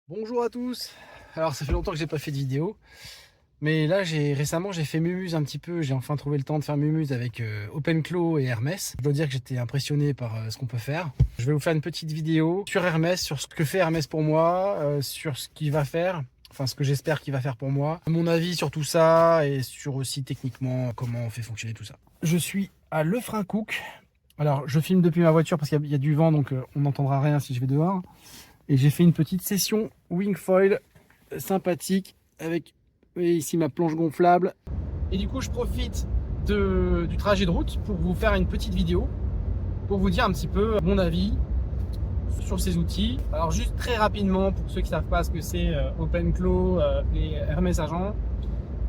Bonjour à tous. Alors ça fait longtemps que j'ai pas fait de vidéo, mais là récemment j'ai fait Mumuse un petit peu. J'ai enfin trouvé le temps de faire Mumuse avec OpenClaw et Hermès. Je dois dire que j'étais impressionné par ce qu'on peut faire. Je vais vous faire une petite vidéo sur Hermès, sur ce que fait Hermès pour moi, sur ce qu'il va faire, enfin ce que j'espère qu'il va faire pour moi, mon avis sur tout ça et sur aussi techniquement comment on fait fonctionner tout ça. Je suis à Lefrancouc. Alors je filme depuis ma voiture parce qu'il y a du vent, donc on n'entendra rien si je vais dehors. Et j'ai fait une petite session wingfoil sympathique avec, vous voyez ici, ma planche gonflable. Et du coup, je profite du trajet de route pour vous faire une petite vidéo pour vous dire un petit peu mon avis sur ces outils. Alors juste très rapidement, pour ceux qui ne savent pas ce que c'est OpenClaw et Hermès Agent,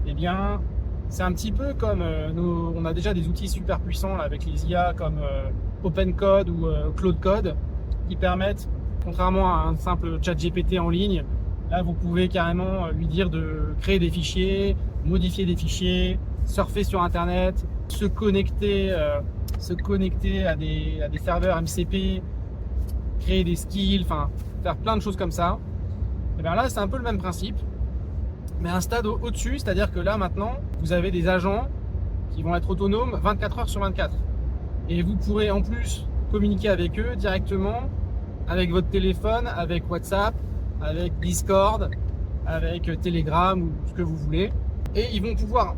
eh bien c'est un petit peu comme on a déjà des outils super puissants là, avec les IA comme OpenCode ou Claude Code qui permettent, contrairement à un simple chat GPT en ligne, là vous pouvez carrément lui dire de créer des fichiers, modifier des fichiers, surfer sur internet, se connecter à des serveurs MCP, créer des skills, enfin faire plein de choses comme ça. Et bien là c'est un peu le même principe, mais un stade au-dessus, c'est-à-dire que là maintenant vous avez des agents qui vont être autonomes 24 heures sur 24. Et vous pourrez en plus communiquer avec eux directement avec votre téléphone, avec WhatsApp, avec Discord, avec Telegram ou ce que vous voulez. Et ils vont pouvoir,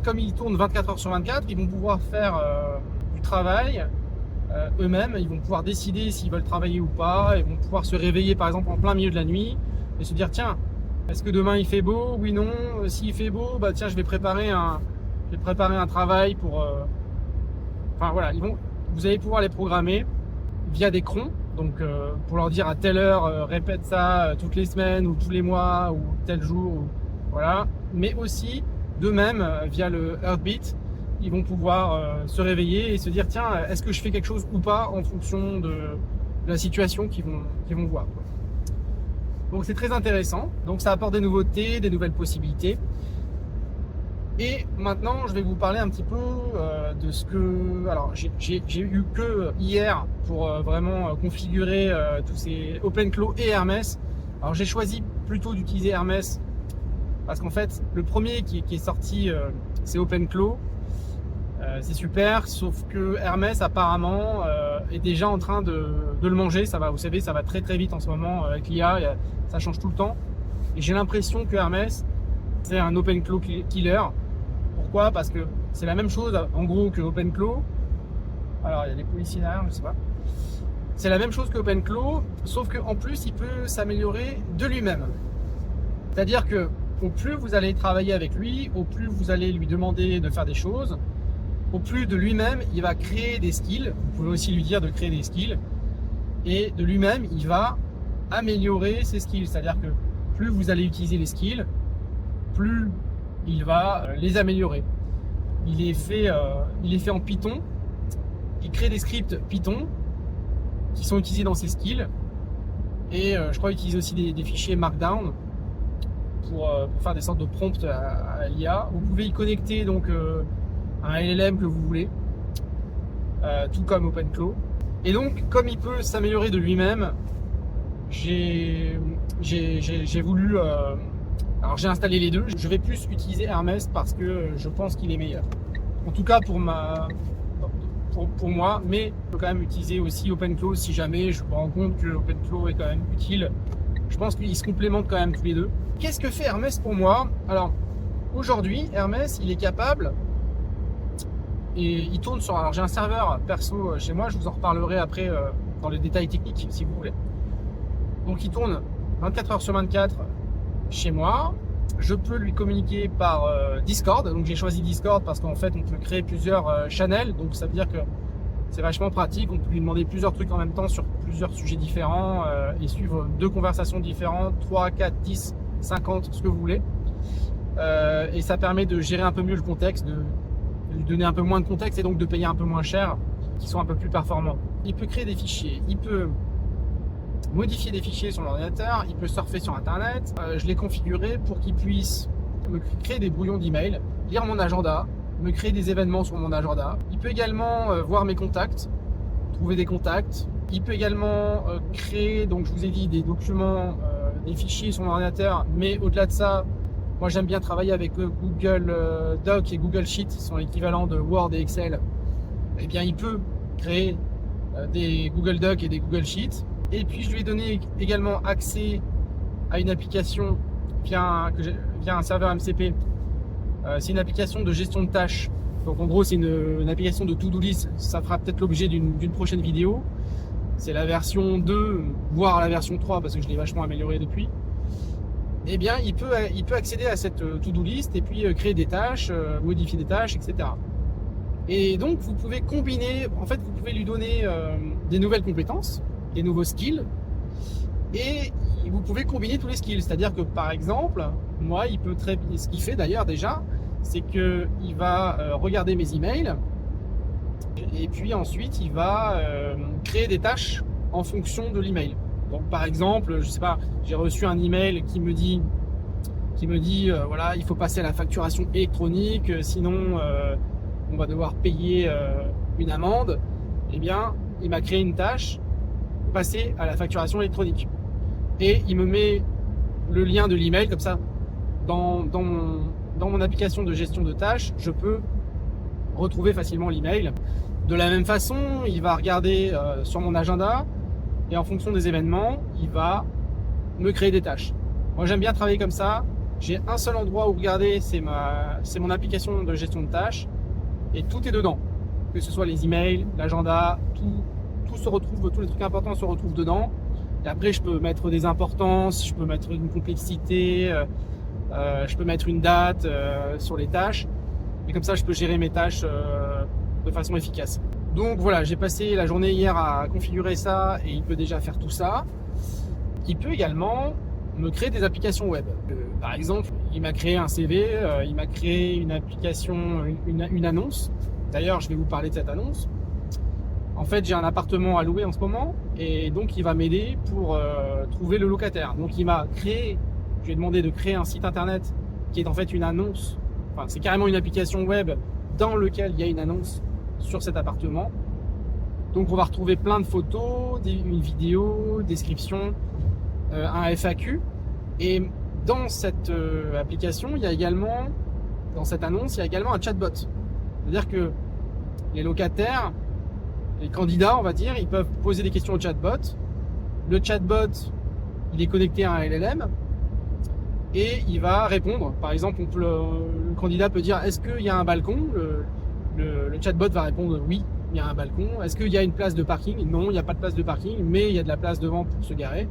comme ils tournent 24 heures sur 24, ils vont pouvoir faire du travail eux-mêmes. Ils vont pouvoir décider s'ils veulent travailler ou pas. Ils vont pouvoir se réveiller par exemple en plein milieu de la nuit et se dire tiens, est-ce que demain il fait beau? Oui, non. S'il fait beau, bah tiens, je vais préparer un travail pour... Enfin voilà, vous allez pouvoir les programmer via des crons. Donc pour leur dire à telle heure répète ça toutes les semaines ou tous les mois ou tel jour, voilà. Mais aussi d'eux-mêmes via le Heartbeat, ils vont pouvoir se réveiller et se dire tiens, est-ce que je fais quelque chose ou pas en fonction de la situation qu'ils vont voir. Donc c'est très intéressant. Donc ça apporte des nouveautés, des nouvelles possibilités. Et maintenant, je vais vous parler un petit peu de ce que... Alors, j'ai eu que hier pour vraiment configurer tous ces OpenClaw et Hermès. Alors, j'ai choisi plutôt d'utiliser Hermès parce qu'en fait, le premier qui est sorti, c'est OpenClaw. C'est super, sauf que Hermès, apparemment, est déjà en train de le manger. Ça va, vous savez, ça va très très vite en ce moment avec l'IA, ça change tout le temps. Et j'ai l'impression que Hermès, c'est un OpenClaw killer. Pourquoi? Parce que c'est la même chose en gros que OpenClaw. Alors il y a des policiers derrière, je sais pas. C'est la même chose que OpenClaw, sauf qu'en plus il peut s'améliorer de lui-même. C'est-à-dire que au plus vous allez travailler avec lui, au plus vous allez lui demander de faire des choses, au plus de lui-même il va créer des skills. Vous pouvez aussi lui dire de créer des skills. Et de lui-même il va améliorer ses skills. C'est-à-dire que plus vous allez utiliser les skills, plus il va les améliorer. Il est fait en Python. Il crée des scripts Python qui sont utilisés dans ses skills. Et je crois qu'il utilise aussi des fichiers Markdown pour faire des sortes de prompts à l'IA. Vous pouvez y connecter donc un LLM que vous voulez, tout comme OpenClaw. Et donc, comme il peut s'améliorer de lui-même, j'ai voulu... alors j'ai installé les deux. Je vais plus utiliser Hermès parce que je pense qu'il est meilleur. En tout cas pour moi, mais je peux quand même utiliser aussi OpenClaw si jamais je me rends compte que OpenClaw est quand même utile. Je pense qu'ils se complémentent quand même tous les deux. Qu'est-ce que fait Hermès pour moi? Alors aujourd'hui, Hermès, il est capable et il tourne sur... Alors j'ai un serveur perso chez moi, je vous en reparlerai après dans les détails techniques si vous voulez. Donc il tourne 24 heures sur 24 chez moi. Je peux lui communiquer par Discord. Donc j'ai choisi Discord parce qu'en fait on peut créer plusieurs channels. Donc ça veut dire que c'est vachement pratique. On peut lui demander plusieurs trucs en même temps sur plusieurs sujets différents et suivre 2 conversations différentes, 3, 4, 10, 50, ce que vous voulez. Et ça permet de gérer un peu mieux le contexte, de lui donner un peu moins de contexte et donc de payer un peu moins cher, qui sont un peu plus performants. Il peut créer des fichiers, il peut modifier des fichiers sur l'ordinateur, il peut surfer sur internet. Je l'ai configuré pour qu'il puisse me créer des brouillons d'email, lire mon agenda, me créer des événements sur mon agenda. Il peut également voir mes contacts, trouver des contacts. Il peut également créer, donc je vous ai dit, des documents les fichiers sur mon ordinateur, mais au-delà de ça, moi j'aime bien travailler avec Google Doc et Google Sheet, qui sont l'équivalent de Word et Excel. Eh bien, il peut créer des Google Docs et des Google Sheets. Et puis, je lui ai donné également accès à une application via un serveur MCP. C'est une application de gestion de tâches. Donc, en gros, c'est une application de to-do list. Ça fera peut-être l'objet d'une prochaine vidéo. C'est la version 2, voire la version 3, parce que je l'ai vachement améliorée depuis. Eh bien, il peut accéder à cette to-do list et puis créer des tâches, modifier des tâches, etc. Et donc, vous pouvez combiner, en fait, vous pouvez lui donner des nouvelles compétences, des nouveaux skills, et vous pouvez combiner tous les skills. C'est-à-dire que, par exemple, moi, il peut très bien, ce qu'il fait d'ailleurs déjà, c'est qu'il va regarder mes emails, et puis ensuite, il va créer des tâches en fonction de l'email. Donc, par exemple, je sais pas, j'ai reçu un email qui me dit, voilà, il faut passer à la facturation électronique, sinon on va devoir payer une amende. Eh bien, il m'a créé une tâche, passer à la facturation électronique. Et il me met le lien de l'email, comme ça, dans mon application de gestion de tâches, je peux retrouver facilement l'email. De la même façon, il va regarder sur mon agenda, et en fonction des événements, il va me créer des tâches. Moi, j'aime bien travailler comme ça. J'ai un seul endroit où regarder, c'est mon application de gestion de tâches. Et tout est dedans, que ce soit les emails, l'agenda, tout se retrouve, tous les trucs importants se retrouvent dedans. Et après, je peux mettre des importances, je peux mettre une complexité, je peux mettre une date sur les tâches. Et comme ça, je peux gérer mes tâches de façon efficace. Donc voilà, j'ai passé la journée hier à configurer ça et il peut déjà faire tout ça. Il peut également me créer des applications web. Par exemple, il m'a créé un CV, il m'a créé une application, une annonce. D'ailleurs, je vais vous parler de cette annonce. En fait, j'ai un appartement à louer en ce moment et donc il va m'aider pour trouver le locataire. Donc il m'a créé, je lui ai demandé de créer un site internet qui est en fait une annonce. Enfin, c'est carrément une application web dans laquelle il y a une annonce sur cet appartement. Donc on va retrouver plein de photos, une vidéo, description, un FAQ. Et dans cette application, il y a également, dans cette annonce, il y a également un chatbot. C'est-à-dire que les locataires, les candidats, on va dire, ils peuvent poser des questions au chatbot. Le chatbot, il est connecté à un LLM et il va répondre. Par exemple, le candidat peut dire: est-ce qu'il y a un balcon? Le chatbot va répondre: oui, il y a un balcon. Est-ce qu'il y a une place de parking? Non, il n'y a pas de place de parking, mais il y a de la place devant pour se garer.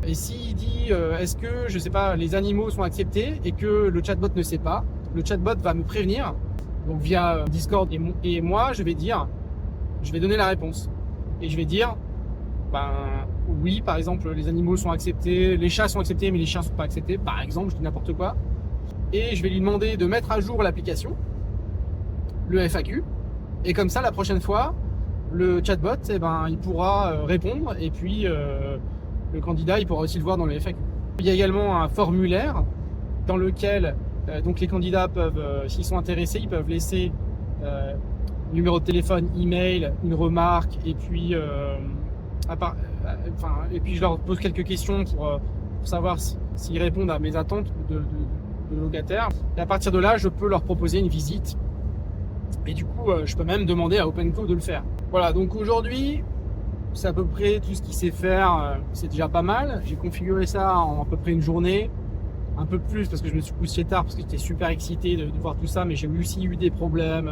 Et s'il dit est-ce que, je sais pas, les animaux sont acceptés et que le chatbot ne sait pas, le chatbot va me prévenir, donc via Discord, et moi je vais donner la réponse. Et je vais dire oui, par exemple, les animaux sont acceptés, les chats sont acceptés, mais les chiens sont pas acceptés, par exemple, je dis n'importe quoi. Et je vais lui demander de mettre à jour l'application, le FAQ, et comme ça, la prochaine fois, le chatbot, il pourra répondre, et puis le candidat, il pourra aussi le voir dans le FAQ. Il y a également un formulaire dans lequel donc les candidats peuvent, s'ils sont intéressés, ils peuvent laisser numéro de téléphone, email, une remarque, et puis je leur pose quelques questions pour savoir s'ils répondent à mes attentes de locataires. Et à partir de là, je peux leur proposer une visite. Et du coup, je peux même demander à OpenClaw de le faire. Voilà, donc aujourd'hui, c'est à peu près tout ce qu'il sait faire. C'est déjà pas mal. J'ai configuré ça en à peu près une journée. Un peu plus parce que je me suis couché tard parce que j'étais super excité de voir tout ça. Mais j'ai aussi eu des problèmes,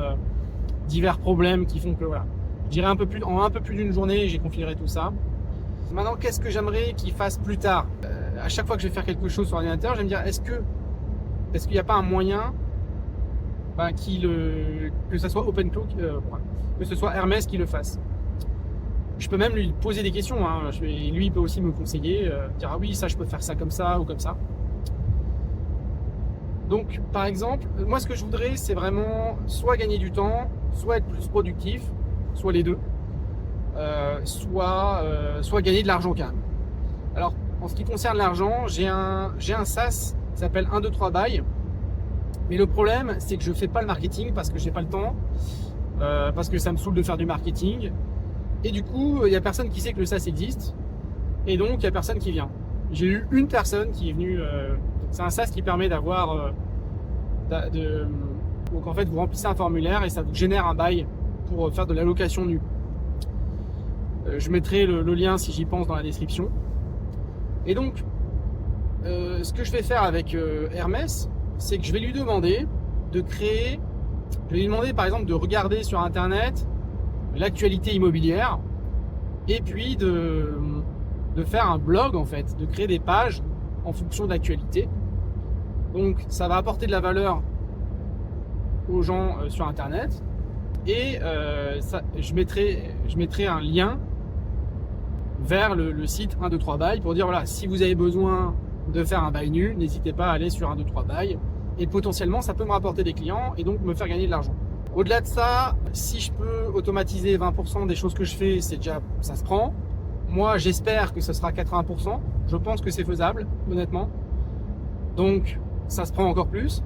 divers problèmes qui font que voilà. Je dirais en un peu plus d'une journée, j'ai configuré tout ça. Maintenant, qu'est-ce que j'aimerais qu'il fasse plus tard? À chaque fois que je vais faire quelque chose sur l'ordinateur, je vais me dire est-ce qu'il n'y a pas un moyen que ce soit OpenClaw, que ce soit Hermès qui le fasse. Je peux même lui poser des questions, hein. Lui il peut aussi me conseiller, dire ah oui, ça je peux faire ça comme ça ou comme ça. Donc par exemple, moi ce que je voudrais, c'est vraiment soit gagner du temps, soit être plus productif, soit les deux, soit gagner de l'argent quand même. Alors en ce qui concerne l'argent, j'ai un SaaS qui s'appelle 1, 2, 3 Buy. Mais le problème, c'est que je fais pas le marketing parce que j'ai pas le temps, parce que ça me saoule de faire du marketing. Et du coup, il y a personne qui sait que le SaaS existe. Et donc, il y a personne qui vient. j'ai eu une personne qui est venue. C'est un SaaS qui permet d'avoir. Donc en fait, vous remplissez un formulaire et ça vous génère un bail pour faire de la location nue. Je mettrai le lien si j'y pense dans la description. Et donc, ce que je vais faire avec Hermès, c'est que je vais lui demander de créer. Je vais lui demander par exemple de regarder sur internet l'actualité immobilière et puis de faire un blog en fait, de créer des pages en fonction de l'actualité. Donc ça va apporter de la valeur aux gens sur internet et je mettrai un lien vers le site 123 bail pour dire voilà, si vous avez besoin de faire un bail nu, n'hésitez pas à aller sur 123 bail et potentiellement ça peut me rapporter des clients et donc me faire gagner de l'argent. Au-delà de ça, si je peux automatiser 20% des choses que je fais, c'est déjà, ça se prend. Moi, j'espère que ce sera 80%. Je pense que c'est faisable, honnêtement. Donc, ça se prend encore plus.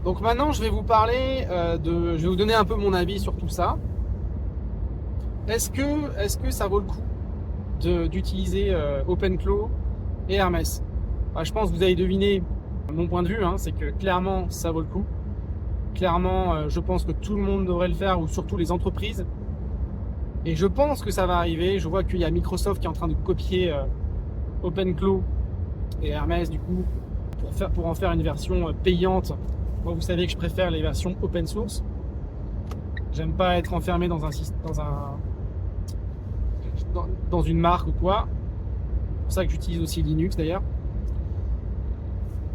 Donc maintenant, je vais vous parler je vais vous donner un peu mon avis sur tout ça. Est-ce que ça vaut le coup d'utiliser OpenClaw et Hermès? Je pense que vous avez deviné mon point de vue, hein, c'est que clairement, ça vaut le coup. Clairement, je pense que tout le monde devrait le faire, ou surtout les entreprises. Et je pense que ça va arriver. Je vois qu'il y a Microsoft qui est en train de copier OpenClaw et Hermès, du coup, pour en faire une version payante. Moi, vous savez que je préfère les versions open source. J'aime pas être enfermé dans une marque ou quoi. C'est pour ça que j'utilise aussi Linux d'ailleurs.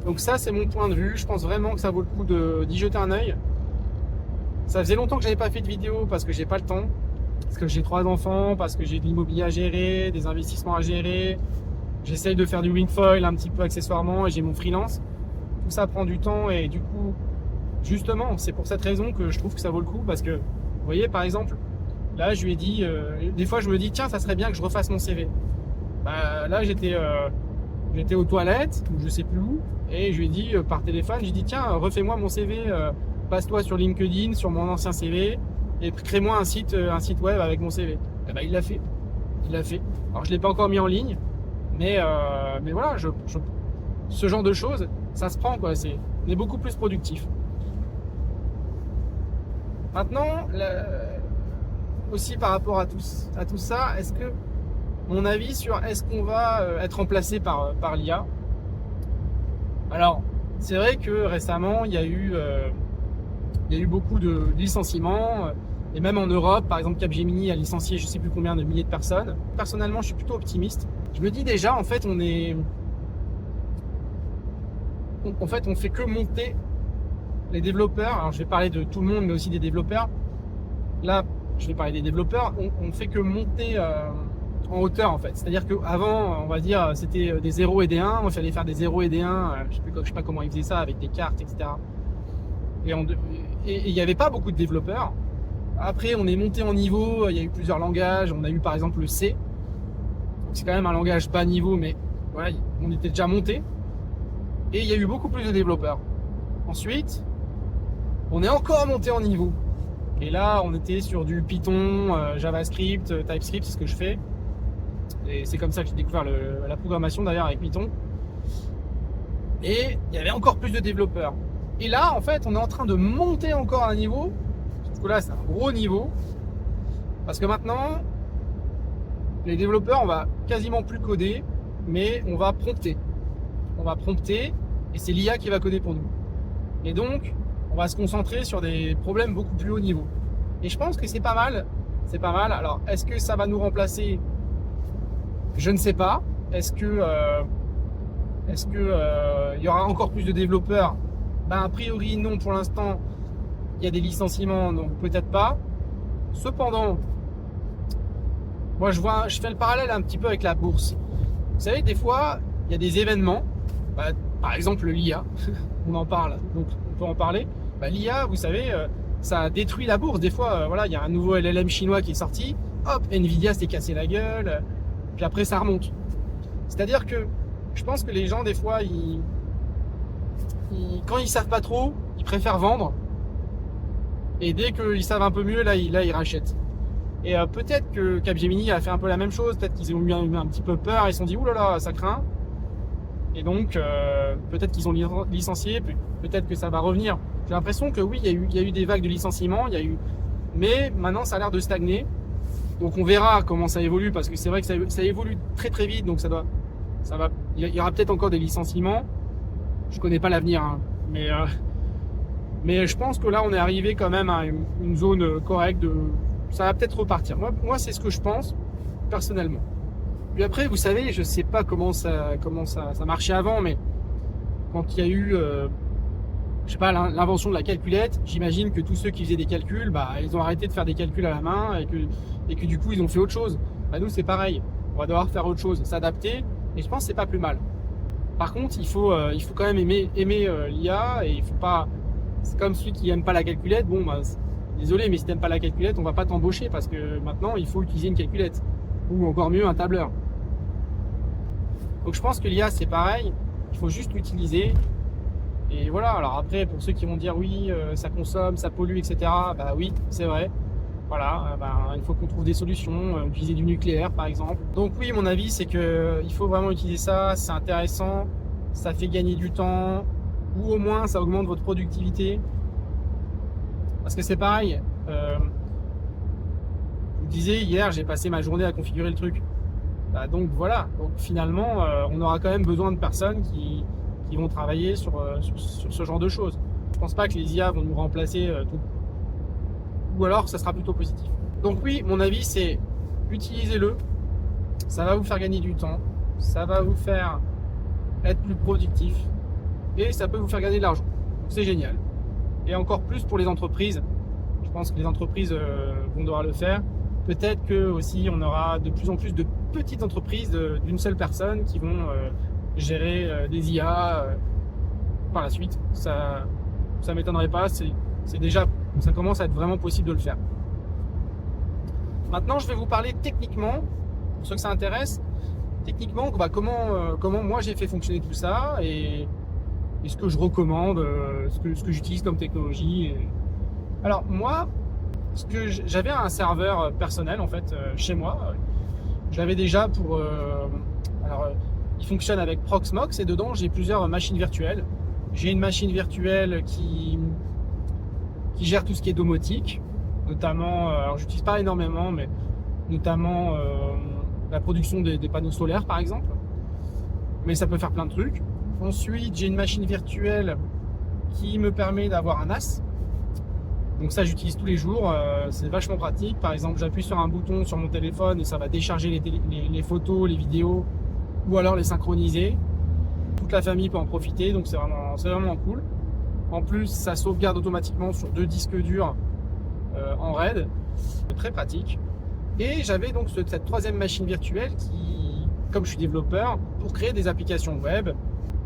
Donc ça, c'est mon point de vue. Je pense vraiment que ça vaut le coup d'y jeter un œil. Ça faisait longtemps que j'avais pas fait de vidéo parce que j'ai pas le temps. Parce que j'ai 3 enfants, parce que j'ai de l'immobilier à gérer, des investissements à gérer. J'essaye de faire du wingfoil un petit peu accessoirement et j'ai mon freelance. Tout ça prend du temps et du coup, justement, c'est pour cette raison que je trouve que ça vaut le coup. Parce que, vous voyez, par exemple, là, je lui ai dit, des fois, je me dis, tiens, ça serait bien que je refasse mon CV. Là, j'étais aux toilettes, ou je sais plus où, et je lui ai dit par téléphone, j'ai dit tiens, refais-moi mon CV, passe-toi sur LinkedIn, sur mon ancien CV, et crée-moi un site web avec mon CV. Et il l'a fait. Alors je l'ai pas encore mis en ligne, mais voilà, ce genre de choses, ça se prend quoi. On est beaucoup plus productif. Maintenant, aussi par rapport à tout ça, est-ce que mon avis sur est-ce qu'on va être remplacé par l'IA. Alors, c'est vrai que récemment, il y a eu beaucoup de licenciements, et même en Europe, par exemple, Capgemini a licencié je sais plus combien de milliers de personnes. Personnellement, je suis plutôt optimiste. Je me dis déjà, en fait, on fait que monter les développeurs. Alors, je vais parler de tout le monde, mais aussi des développeurs. Là, je vais parler des développeurs. On fait que monter en hauteur en fait, c'est-à-dire qu'avant on va dire c'était des 0 et des 1, il fallait faire des 0 et des 1, je sais pas comment ils faisaient ça avec des cartes, etc. Et il n'y avait pas beaucoup de développeurs. Après on est monté en niveau, il y a eu plusieurs langages, on a eu par exemple le C, c'est quand même un langage bas niveau, mais voilà, on était déjà monté, et il y a eu beaucoup plus de développeurs. Ensuite on est encore monté en niveau, et là on était sur du Python, JavaScript, TypeScript, c'est ce que je fais. Et c'est comme ça que j'ai découvert la programmation d'ailleurs avec Python. Et il y avait encore plus de développeurs. Et là, en fait, on est en train de monter encore un niveau. Sauf que là, c'est un gros niveau. Parce que maintenant, les développeurs, on va quasiment plus coder, mais on va prompter. On va prompter et c'est l'IA qui va coder pour nous. Et donc, on va se concentrer sur des problèmes beaucoup plus haut niveau. Et je pense que c'est pas mal. C'est pas mal. Alors, est-ce que ça va nous remplacer ? Je ne sais pas. Est-ce que il y aura encore plus de développeurs? A priori non, pour l'instant il y a des licenciements, donc peut-être pas. Cependant, moi je fais le parallèle un petit peu avec la bourse. Vous savez, des fois il y a des événements, par exemple l'IA, on en parle, donc on peut en parler. L'IA, vous savez, ça détruit la bourse. Des fois, voilà, il y a un nouveau LLM chinois qui est sorti, hop, Nvidia s'est cassé la gueule. Puis après ça remonte. C'est-à-dire que je pense que les gens des fois quand ils savent pas trop, ils préfèrent vendre. Et dès qu'ils savent un peu mieux, là ils rachètent. Et peut-être que Capgemini a fait un peu la même chose, peut-être qu'ils ont eu un petit peu peur, ils se sont dit, oulala, ça craint. Et donc, peut-être qu'ils ont licencié, peut-être que ça va revenir. J'ai l'impression que oui, il y a eu des vagues de licenciements, mais maintenant ça a l'air de stagner. Donc on verra comment ça évolue, parce que c'est vrai que ça évolue très très vite, donc il y aura peut-être encore des licenciements. Je connais pas l'avenir, hein, mais je pense que là on est arrivé quand même à une zone correcte. Ça va peut-être repartir. Moi c'est ce que je pense personnellement. Puis après, vous savez, je sais pas comment ça marchait avant, mais quand il y a eu, je sais pas, l'invention de la calculette, j'imagine que tous ceux qui faisaient des calculs, ils ont arrêté de faire des calculs à la main et que du coup, ils ont fait autre chose. Nous, c'est pareil. On va devoir faire autre chose, s'adapter, et je pense que c'est pas plus mal. Par contre, il faut quand même aimer l'IA, et il faut pas. C'est comme celui qui aime pas la calculette. Bon, désolé, mais si t'aimes pas la calculette, on va pas t'embaucher parce que maintenant, il faut utiliser une calculette, ou encore mieux, un tableur. Donc je pense que l'IA c'est pareil, il faut juste l'utiliser. Et voilà, alors après pour ceux qui vont dire oui, ça consomme, ça pollue, etc. Bah oui, c'est vrai. Voilà, il faut qu'on trouve des solutions, utiliser du nucléaire par exemple. Donc oui, mon avis c'est que il faut vraiment utiliser ça, c'est intéressant, ça fait gagner du temps, ou au moins ça augmente votre productivité. Parce que c'est pareil, je vous disais hier, j'ai passé ma journée à configurer le truc. Donc voilà, donc finalement on aura quand même besoin de personnes qui vont travailler sur ce genre de choses. Je pense pas que les IA vont nous remplacer tout. Ou alors ça sera plutôt positif. Donc oui, mon avis c'est utilisez-le, ça va vous faire gagner du temps, ça va vous faire être plus productif et ça peut vous faire gagner de l'argent. C'est génial. Et encore plus pour les entreprises, je pense que les entreprises vont devoir le faire. Peut-être que aussi on aura de plus en plus de petites entreprises d'une seule personne qui vont gérer des IA par la suite. Ça m'étonnerait pas. C'est déjà, ça commence à être vraiment possible de le faire. Maintenant, je vais vous parler techniquement, pour ceux que ça intéresse, techniquement, comment moi j'ai fait fonctionner tout ça et ce que je recommande, ce que j'utilise comme technologie. Alors moi, j'avais un serveur personnel en fait chez moi. Je l'avais déjà pour. Il fonctionne avec Proxmox et dedans j'ai plusieurs machines virtuelles. J'ai une machine virtuelle qui gère tout ce qui est domotique, notamment. Alors j'utilise pas énormément, mais notamment la production des panneaux solaires par exemple. Mais ça peut faire plein de trucs. Ensuite, j'ai une machine virtuelle qui me permet d'avoir un NAS. Donc ça j'utilise tous les jours, c'est vachement pratique. Par exemple, j'appuie sur un bouton sur mon téléphone et ça va décharger les photos, les vidéos, ou alors les synchroniser. Toute la famille peut en profiter, donc c'est vraiment cool. En plus, ça sauvegarde automatiquement sur 2 disques durs en RAID, c'est très pratique. Et j'avais donc cette troisième machine virtuelle qui, comme je suis développeur, pour créer des applications web.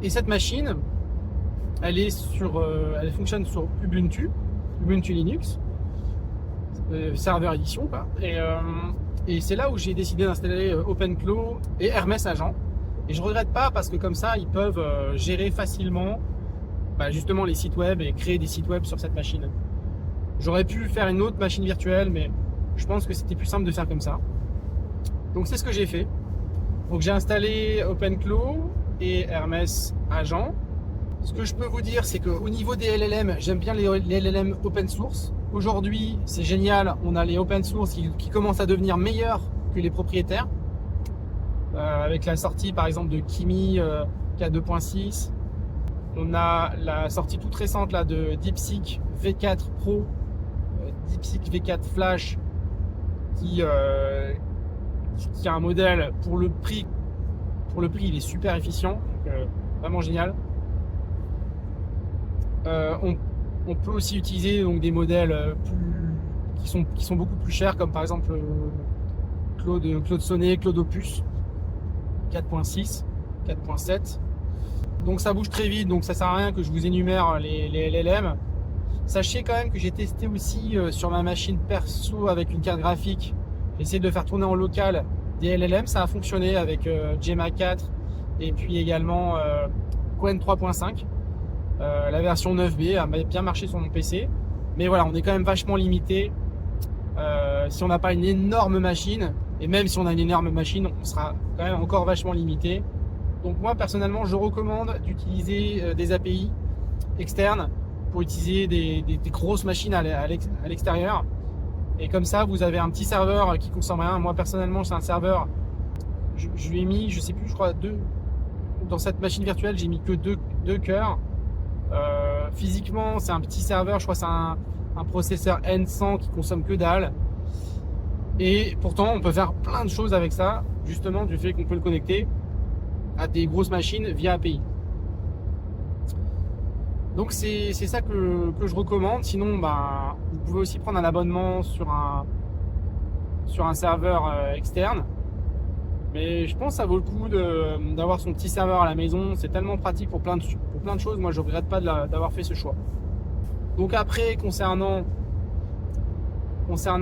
Et cette machine, elle fonctionne sur Ubuntu Linux, serveur édition quoi. Et c'est là où j'ai décidé d'installer OpenClaw et Hermès Agent. Et je regrette pas parce que comme ça ils peuvent gérer facilement justement les sites web et créer des sites web sur cette machine. J'aurais pu faire une autre machine virtuelle, mais je pense que c'était plus simple de faire comme ça. Donc c'est ce que j'ai fait. Donc j'ai installé OpenClaw et Hermès Agent. Ce que je peux vous dire, c'est qu'au niveau des LLM, j'aime bien les LLM open source. Aujourd'hui, c'est génial, on a les open source qui commencent à devenir meilleurs que les propriétaires. Avec la sortie par exemple de Kimi K2.6. On a la sortie toute récente là, de DeepSeek V4 Pro, DeepSeek V4 Flash, qui a un modèle pour le prix, il est super efficient, donc vraiment génial. On peut aussi utiliser donc des modèles qui sont beaucoup plus chers, comme par exemple Claude Sonnet, Claude Opus 4.6, 4.7. Donc ça bouge très vite, donc ça sert à rien que je vous énumère les LLM. Sachez quand même que j'ai testé aussi sur ma machine perso avec une carte graphique. J'ai essayé de le faire tourner en local des LLM, ça a fonctionné avec Gemma 4 et puis également Qwen 3.5. La version 9B a bien marché sur mon PC, mais voilà, on est quand même vachement limité Si on n'a pas une énorme machine, et même si on a une énorme machine, on sera quand même encore vachement limité. Donc moi personnellement, je recommande d'utiliser des API externes pour utiliser des grosses machines à l'extérieur. Et comme ça, vous avez un petit serveur qui consomme rien. Moi personnellement, c'est un serveur, je lui ai mis, je sais plus, je crois dans cette machine virtuelle, j'ai mis que deux cœurs. Physiquement, c'est un petit serveur, je crois que c'est un processeur N100 qui consomme que dalle. Et pourtant, on peut faire plein de choses avec ça, justement du fait qu'on peut le connecter à des grosses machines via API. Donc c'est ça que je recommande. Sinon, bah, vous pouvez aussi prendre un abonnement sur un serveur externe. Mais je pense que ça vaut le coup d'avoir son petit serveur à la maison. C'est tellement pratique pour plein de choses. Moi, je regrette pas d'avoir fait ce choix. Donc après, concernant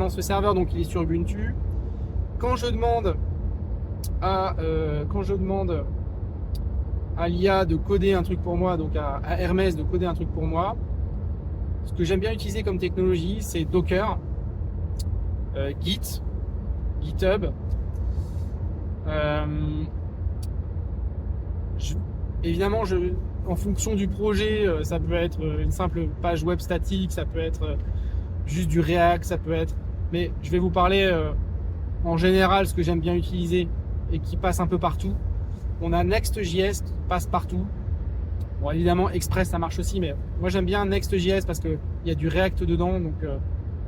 ce serveur, donc il est sur Ubuntu. Quand je demande à l'IA de coder un truc pour moi, donc à Hermès de coder un truc pour moi, ce que j'aime bien utiliser comme technologie, c'est Docker, Git, GitHub. Évidemment, en fonction du projet, ça peut être une simple page web statique, ça peut être juste du React, ça peut être... Mais je vais vous parler en général ce que j'aime bien utiliser et qui passe un peu partout. On a Next.js qui passe partout. Bon, évidemment, Express, ça marche aussi, mais moi j'aime bien Next.js parce qu'il y a du React dedans, donc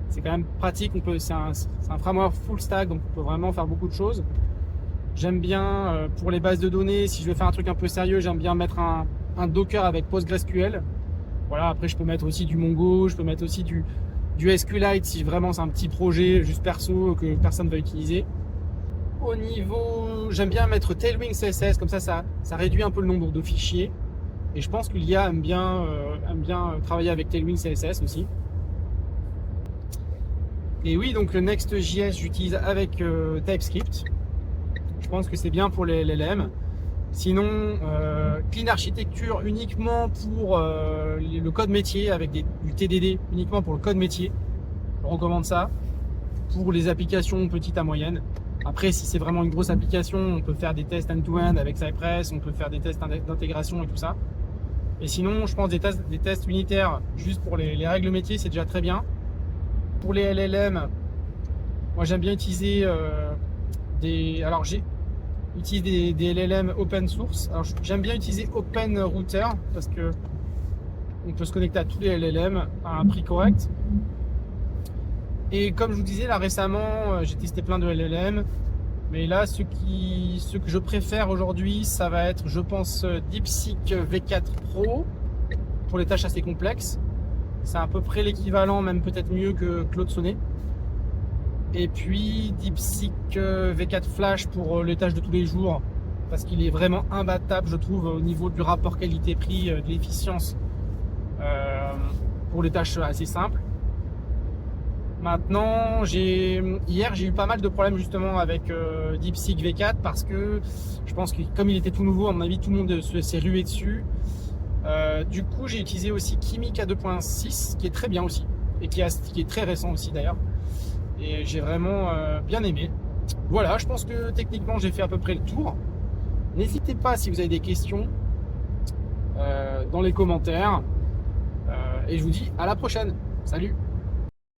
c'est quand même pratique. C'est un framework full stack, donc on peut vraiment faire beaucoup de choses. J'aime bien, pour les bases de données, si je veux faire un truc un peu sérieux, j'aime bien mettre un Docker avec PostgreSQL. Voilà, après je peux mettre aussi du Mongo, je peux mettre aussi du SQLite si vraiment c'est un petit projet juste perso que personne ne va utiliser. Au niveau, j'aime bien mettre Tailwind CSS, comme ça réduit un peu le nombre de fichiers. Et je pense que l'IA aime bien travailler avec Tailwind CSS aussi. Et oui, donc le Next.js, j'utilise avec TypeScript. Je pense que c'est bien pour les LLM. Sinon, Clean Architecture uniquement pour le code métier, avec du TDD uniquement pour le code métier. Je recommande ça. Pour les applications petites à moyennes. Après, si c'est vraiment une grosse application, on peut faire des tests end-to-end avec Cypress, on peut faire des tests d'intégration et tout ça. Et sinon, je pense des tests unitaires juste pour les règles métiers, c'est déjà très bien. Pour les LLM, moi j'aime bien utiliser des LLM open source. Alors j'aime bien utiliser Open Router parce que on peut se connecter à tous les LLM à un prix correct. Et comme je vous disais là récemment, j'ai testé plein de LLM, mais là ce que je préfère aujourd'hui, ça va être, je pense, DeepSeek V4 Pro pour les tâches assez complexes. C'est à peu près l'équivalent, même peut-être mieux que Claude Sonnet. Et puis DeepSeek V4 Flash pour les tâches de tous les jours, parce qu'il est vraiment imbattable, je trouve, au niveau du rapport qualité-prix, de l'efficience pour les tâches assez simples. Maintenant, hier j'ai eu pas mal de problèmes justement avec DeepSeek V4 parce que je pense que comme il était tout nouveau, à mon avis tout le monde s'est rué dessus. Du coup, j'ai utilisé aussi Kimica 2.6 qui est très bien aussi et qui est très récent aussi d'ailleurs. Et j'ai vraiment bien aimé. Voilà, je pense que techniquement j'ai fait à peu près le tour. N'hésitez pas si vous avez des questions dans les commentaires. Et je vous dis à la prochaine. Salut!